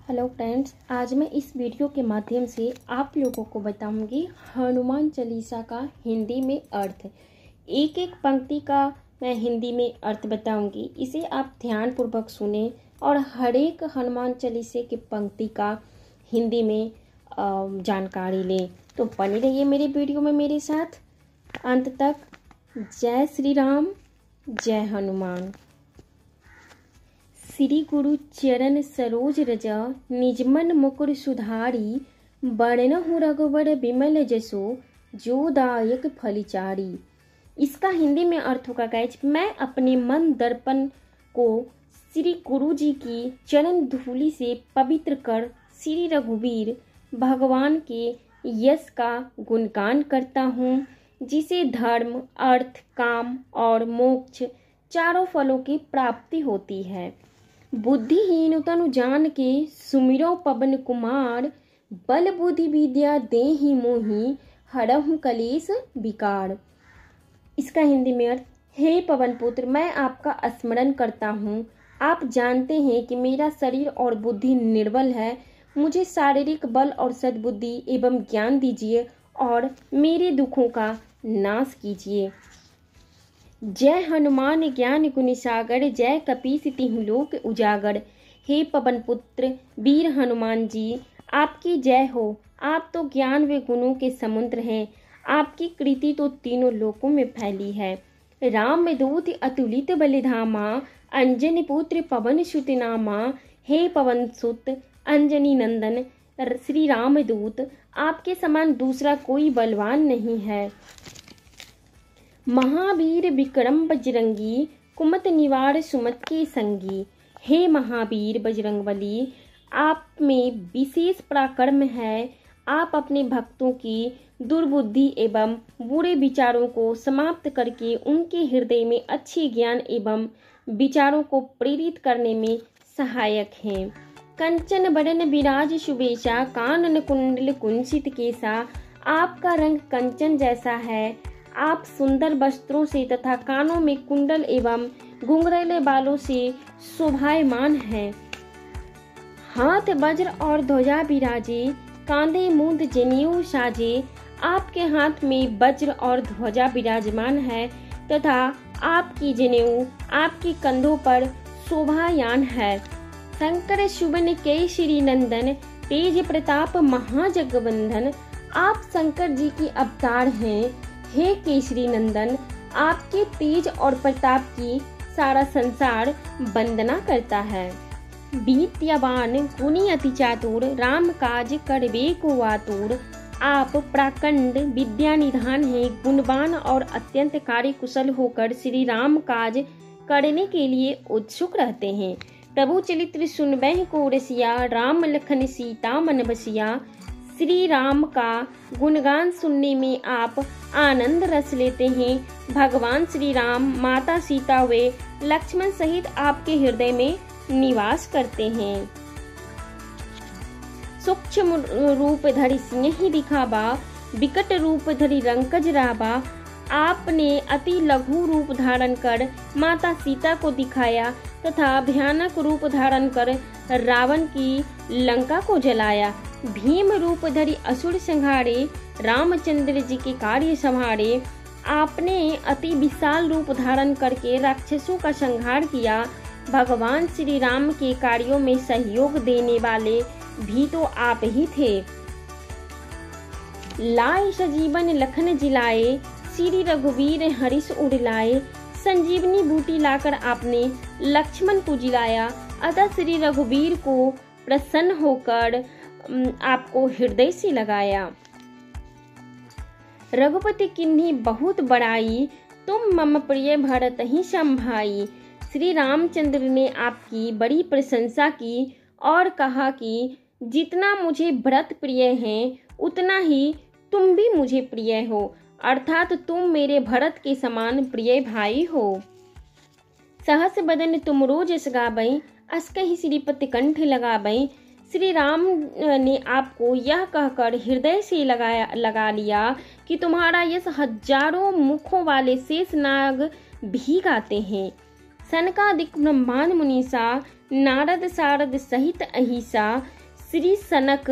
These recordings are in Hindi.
हेलो फ्रेंड्स, आज मैं इस वीडियो के माध्यम से आप लोगों को बताऊंगी हनुमान चालीसा का हिंदी में अर्थ। एक एक पंक्ति का मैं हिंदी में अर्थ बताऊंगी। इसे आप ध्यानपूर्वक सुने और हर एक हनुमान चालीसे की पंक्ति का हिंदी में जानकारी लें। तो बने रहिए मेरे वीडियो में मेरे साथ अंत तक। जय श्री राम, जय हनुमान। श्री गुरु चरण सरोज रज निजमन मुकुर सुधारी, बरनहु रघुबर बिमल जसो जो दायक फलिचारी। इसका हिंदी में अर्थ होगा गाइज, मैं अपने मन दर्पण को श्री गुरु जी की चरण धूलि से पवित्र कर श्री रघुवीर भगवान के यश का गुणगान करता हूँ, जिसे धर्म, अर्थ, काम और मोक्ष चारों फलों की प्राप्ति होती है। बुद्धिहीन तनु जान के सुमिरो पवन कुमार, बल बुद्धि विद्या देहि मोहि हरहु कलेश विकार। इसका हिंदी में अर्थ, हे पवन पुत्र, मैं आपका स्मरण करता हूँ। आप जानते हैं कि मेरा शरीर और बुद्धि निर्बल है। मुझे शारीरिक बल और सद्बुद्धि एवं ज्ञान दीजिए और मेरे दुखों का नाश कीजिए। जय हनुमान ज्ञान गुण सागर, जय कपीस तिहुँ लोक उजागर। हे पवन पुत्र वीर हनुमान जी, आपकी जय हो। आप तो ज्ञान व गुणों के समुद्र हैं। आपकी कृति तो तीनों लोकों में फैली है। राम दूत अतुलित बलिधामा, अंजनी पुत्र पवन सुत नामा। हे पवन सुत अंजनी नंदन श्री राम दूत, आपके समान दूसरा कोई बलवान नहीं है। महावीर विक्रम बजरंगी, कुमत निवार सुमत के संगी। हे महावीर बजरंगबली, आप में विशेष पराक्रम है। आप अपने भक्तों की दुर्बुद्धि एवं बुरे विचारों को समाप्त करके उनके हृदय में अच्छे ज्ञान एवं विचारों को प्रेरित करने में सहायक हैं। कंचन बरन विराज सुबेशा, कानन कुंडल कुंचित केसा। आपका रंग कंचन जैसा है। आप सुंदर वस्त्रों से तथा कानों में कुंडल एवं घुंघरैले बालों से शोभायमान हैं। हाथ वज्र और ध्वजा विराजे, कांधे मूंद जनेऊ साजे। आपके हाथ में वज्र और ध्वजा विराजमान है तथा आपकी जनेऊ आपके कंधों पर शोभायान है। शंकर सुवन केसरी नंदन, तेज प्रताप महाजगवंदन। आप शंकर जी की अवतार हैं। हे केसरी नंदन, आपके तेज और प्रताप की सारा संसार वंदना करता है। विद्यावान गुणी अति चातुर, राम काज करबे को आतुर। आप प्राकंड विद्या निधान है, गुणवान और अत्यंत कार्यकुशल होकर श्री राम काज करने के लिए उत्सुक रहते हैं। प्रभु चरित्र सुनबह को रसिया, राम लखन सीता मन बसिया। श्री राम का गुणगान सुनने में आप आनंद रस लेते हैं। भगवान श्री राम, माता सीता वे लक्ष्मण सहित आपके हृदय में निवास करते हैं। सूक्ष्म रूप धरि सिंह दिखावा, विकट रूप धरि रंकज रावा। आपने अति लघु रूप धारण कर माता सीता को दिखाया तथा भयानक रूप धारण कर रावण की लंका को जलाया। भीम रूप धरि असुर संहारे, रामचंद्र जी के कार्य संभारे। आपने अति विशाल रूप धारण करके राक्षसों का संहार किया। भगवान श्री राम के कार्यों में सहयोग देने वाले भी तो आप ही थे। लाए सजीवन लखन जिलाए, श्री रघुवीर हरिष उड़लाए। संजीवनी बूटी लाकर आपने लक्ष्मण को जिलाया। अतः श्री रघुवीर को प्रसन्न होकर आपको हृदय से लगाया। रघुपति किन्ही बहुत बड़ाई, तुम मम प्रिय भरत ही संभाई। श्री रामचंद्र ने आपकी बड़ी प्रशंसा की और कहा कि जितना मुझे भरत प्रिय हैं, उतना ही तुम भी मुझे प्रिय हो, अर्थात तुम मेरे भरत के समान प्रिय भाई हो। सहस बदन तुम रोज यस गावै, अस कहि श्रीपति कंठ लगावै। श्री राम ने आपको यह कहकर हृदय से लगा लिया कि तुम्हारा यश हजारों मुखों वाले शेषनाग भी गाते हैं। सनकादिक ब्रह्मांड मुनीसा नारद सारद सहित अहिसा श्री सनक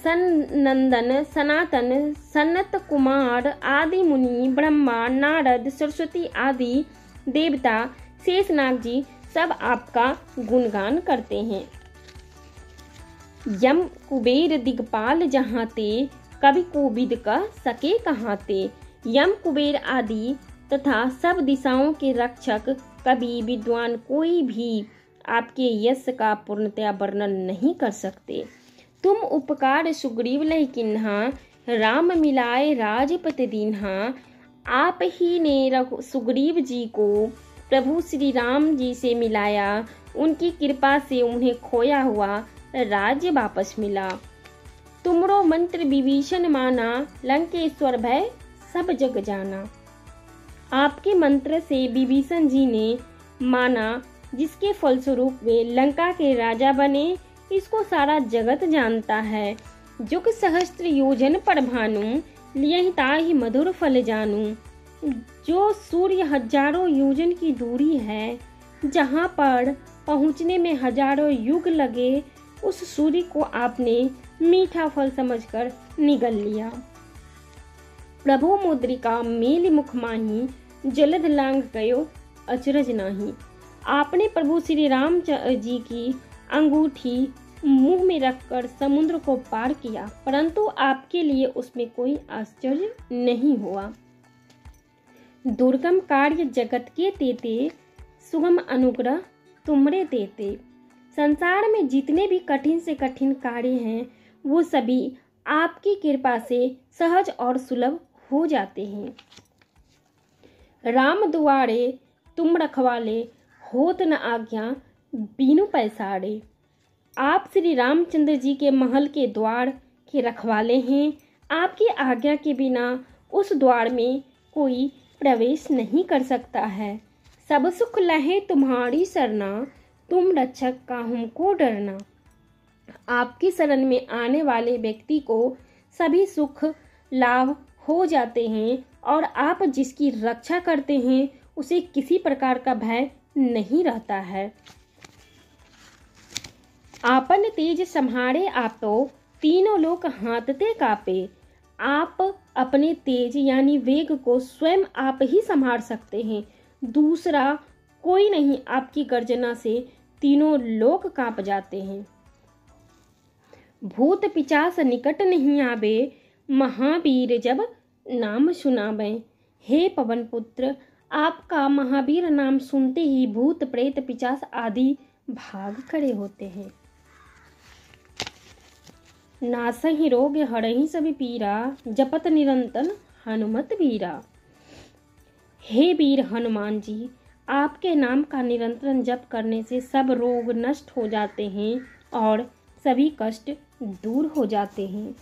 सनंदन सनातन सनत कुमार आदि मुनि ब्रह्मा नारद सरस्वती आदि देवता शेषनाग जी सब आपका गुणगान करते हैं। यम कुबेर दिगपाल जहाँ ते कवि कोविद का सके कहाँ ते। यम कुबेर आदि तथा सब दिशाओं के रक्षक कवि विद्वान कोई भी आपके यश का पूर्णतया वर्णन नहीं कर सकते। तुम उपकार सुग्रीव लहि किन्हा राम मिलाए राजपति दीन्हा। आप ही ने सुग्रीव जी को प्रभु श्री राम जी से मिलाया, उनकी कृपा से उन्हें खोया हुआ राज्य वापस मिला। तुमरो मंत्र विभीषण माना लंकेश्वर भय सब जग जाना। आपके मंत्र से विभीषण जी ने माना, जिसके फलस्वरूप वे लंका के राजा बने। इसको सारा जगत जानता है। जुग सहस्त्र योजन पर भानु लियहि ताहि मधुर फल जानू। जो सूर्य हजारों योजन की दूरी है, जहाँ पर पहुँचने में हजारों युग लगे, उस सूर्य को आपने मीठा फल समझकर निगल लिया। प्रभु मुद्रिका मेल मुख माही जलद लांग गयो अचरज नाही। आपने प्रभु श्री राम जी की अंगूठी मुंह में रखकर समुद्र को पार किया, परंतु आपके लिए उसमें कोई आश्चर्य नहीं हुआ। दुर्गम कार्य जगत के तेते सुगम अनुग्रह तुमरे देते। संसार में जितने भी कठिन से कठिन कार्य हैं, वो सभी आपकी कृपा से सहज और सुलभ हो जाते हैं। राम दुआरे तुम रखवाले होत न आज्ञा बीनु पैसारे। आप श्री रामचंद्र जी के महल के द्वार के रखवाले हैं। आपकी आज्ञा के बिना उस द्वार में कोई प्रवेश नहीं कर सकता है। सब सुख लहे तुम्हारी सरना, तुम रक्षक का हमको डरना। आपकी शरण में आने वाले व्यक्ति को सभी सुख लाभ हो जाते हैं और आप जिसकी रक्षा करते हैं उसे किसी प्रकार का भय नहीं रहता है। आपन तेज सम्हारे आपो तीनों लोक हाथते कापे। आप अपने तेज यानी वेग को स्वयं आप ही संभाल सकते हैं, दूसरा कोई नहीं। आपकी गर्जना से तीनों लोक कांप जाते हैं। भूत पिचास निकट नहीं आवे, महावीर जब नाम सुनावे। हे पवन पुत्र, आपका महावीर नाम सुनते ही भूत प्रेत पिचास आदि भाग खड़े होते हैं। नासहि रोग हरहि सब पीरा, जपत निरंतर हनुमत वीरा। हे वीर हनुमान जी, आपके नाम का निरंतर जप करने से सब रोग नष्ट हो जाते हैं और सभी कष्ट दूर हो जाते हैं।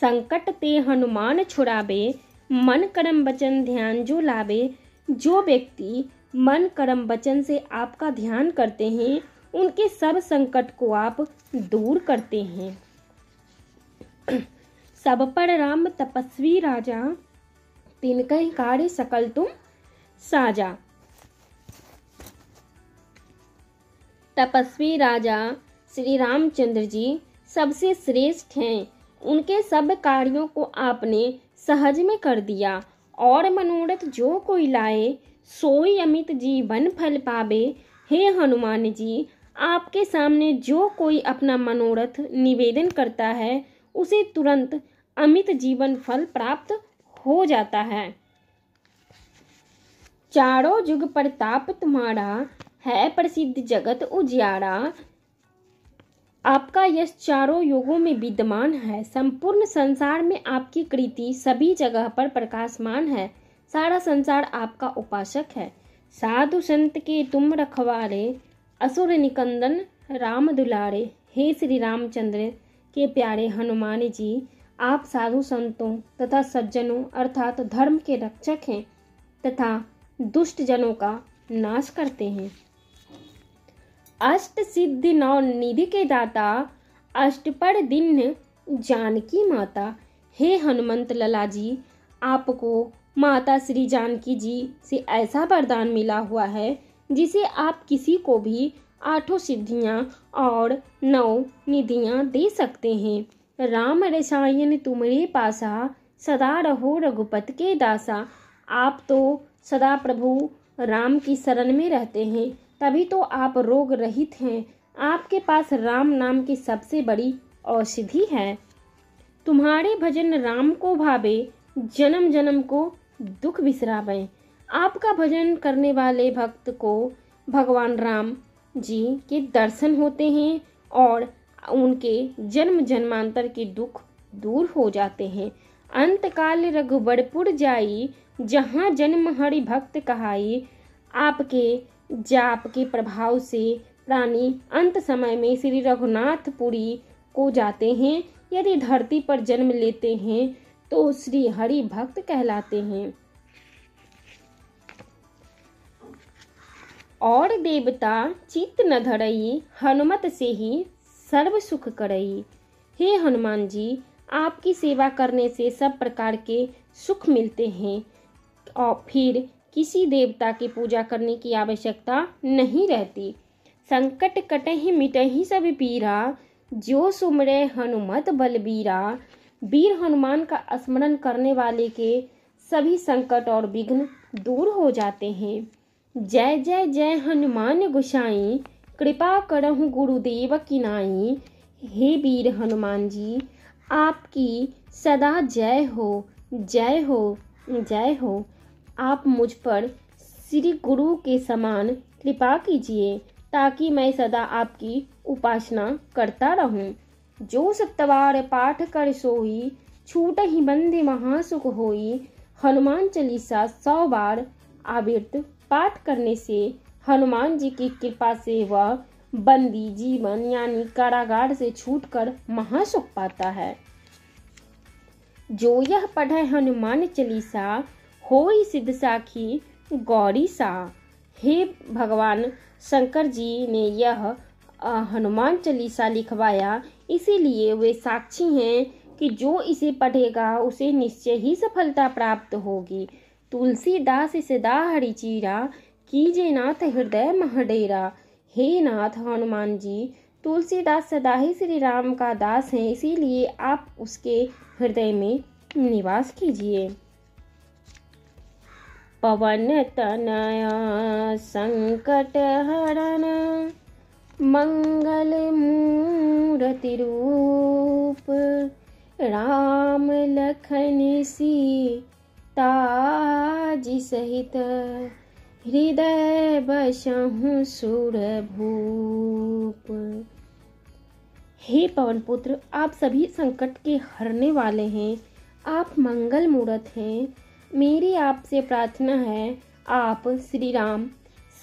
संकट ते हनुमान छुड़ावे, मन कर्म वचन ध्यान जो लावे। जो व्यक्ति मन कर्म वचन से आपका ध्यान करते हैं, उनके सब संकट को आप दूर करते हैं। सब पर राम तपस्वी राजा, तिनका कार्य सकल तुम साजा। तपस्वी राजा श्री रामचंद्र जी सबसे श्रेष्ठ हैं। उनके सब कार्यों को आपने सहज में कर दिया और मनोरथ जो कोई लाए, सोई अमित जीवन फल पावे। हे हनुमान जी, आपके सामने जो कोई अपना मनोरथ निवेदन करता है, उसे तुरंत अमित जीवन फल प्राप्त हो जाता है। चारों युग प्रताप तुम्हारा, है प्रसिद्ध जगत उजियारा। आपका यश चारों युगों में विद्यमान है। संपूर्ण संसार में आपकी कृति सभी जगह पर प्रकाशमान है। सारा संसार आपका उपासक है। साधु संत के तुम रखवारे, असुर निकंदन राम दुलारे। हे श्री रामचंद्र के प्यारे हनुमान जी, आप साधु संतों तथा सज्जनों अर्थात धर्म के रक्षक हैं तथा दुष्ट जनों का नाश करते हैं। अष्ट सिद्धि नौ निधि के दाता, अष्टपर दीन जानकी माता। हे हनुमंत लला जी, आपको माता श्री जानकी जी से ऐसा वरदान मिला हुआ है जिसे आप किसी को भी 8 सिद्धियां और 9 निधियां दे सकते हैं। राम रसायन तुम्हारे पासा, सदा रहो रघुपत के दासा। आप तो सदा प्रभु राम की शरण में रहते हैं, तभी तो आप रोग रहित हैं। आपके पास राम नाम की सबसे बड़ी औषधि है। तुम्हारे भजन राम को भावे, जन्म जन्म को दुख बिसरावे। आपका भजन करने वाले भक्त को भगवान राम जी के दर्शन होते हैं और उनके जन्म जन्मांतर के दुख दूर हो जाते हैं। अंतकाल रघुबरपुर जाई, जहाँ जन्म हरि भक्त कहाई। आपके जाप के प्रभाव से प्राणी अंत समय में श्री रघुनाथपुरी को जाते हैं। यदि धरती पर जन्म लेते हैं तो श्री हरि भक्त कहलाते हैं। और देवता चित्त न धरई, हनुमत से ही सर्व सुख करई। हे हनुमान जी, आपकी सेवा करने से सब प्रकार के सुख मिलते हैं और फिर किसी देवता की पूजा करने की आवश्यकता नहीं रहती। संकट कटहि मिटहि सब पीरा, जो सुमरे हनुमत बलबीरा। वीर हनुमान का स्मरण करने वाले के सभी संकट और विघ्न दूर हो जाते हैं। जय जय जय हनुमान गोसाई, कृपा करहु गुरुदेव की नाई। हे वीर हनुमान जी, आपकी सदा जय हो, जय हो, जय हो। आप मुझ पर श्री गुरु के समान कृपा कीजिए ताकि मैं सदा आपकी उपासना करता रहूं। जो सत्वार पाठ कर सोई, छूट ही बंदे महासुख होई। हनुमान चालीसा 100 बार आवृत्त पाठ करने से हनुमान जी की कृपा से वह बंदी जीवन यानी कारागार से छूटकर महासुख पाता है। जो यह पढ़े हनुमान चालीसा, होई सिद्ध साखी गौरी सा। हे भगवान शंकर जी ने यह हनुमान चालीसा लिखवाया, इसीलिए वे साक्षी हैं कि जो इसे पढ़ेगा उसे निश्चय ही सफलता प्राप्त होगी। तुलसीदास सदा हरि चीरा, कीजे नाथ हृदय मह डेरा। हे नाथ हनुमान जी, तुलसीदास सदा ही श्री राम का दास है, इसीलिए आप उसके हृदय में निवास कीजिए। पवन तनया संकट हरन, मंगल मूर्ति रूप। राम लखन सीता जी सहित, हृदय बसहु सुर भूप। हे पवन पुत्र, आप सभी संकट के हरने वाले हैं। आप मंगल मूर्त हैं। मेरी आपसे प्रार्थना है, आप श्री राम,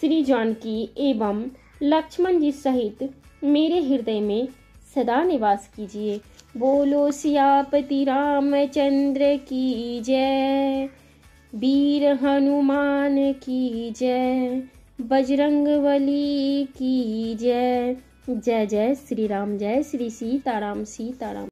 श्री जानकी एवं लक्ष्मण जी सहित मेरे हृदय में सदा निवास कीजिए। बोलो सियापति रामचंद्र की जय, वीर हनुमान की जय, बजरंगबली की जय। जय जय श्री राम, जय श्री सीताराम, सीताराम।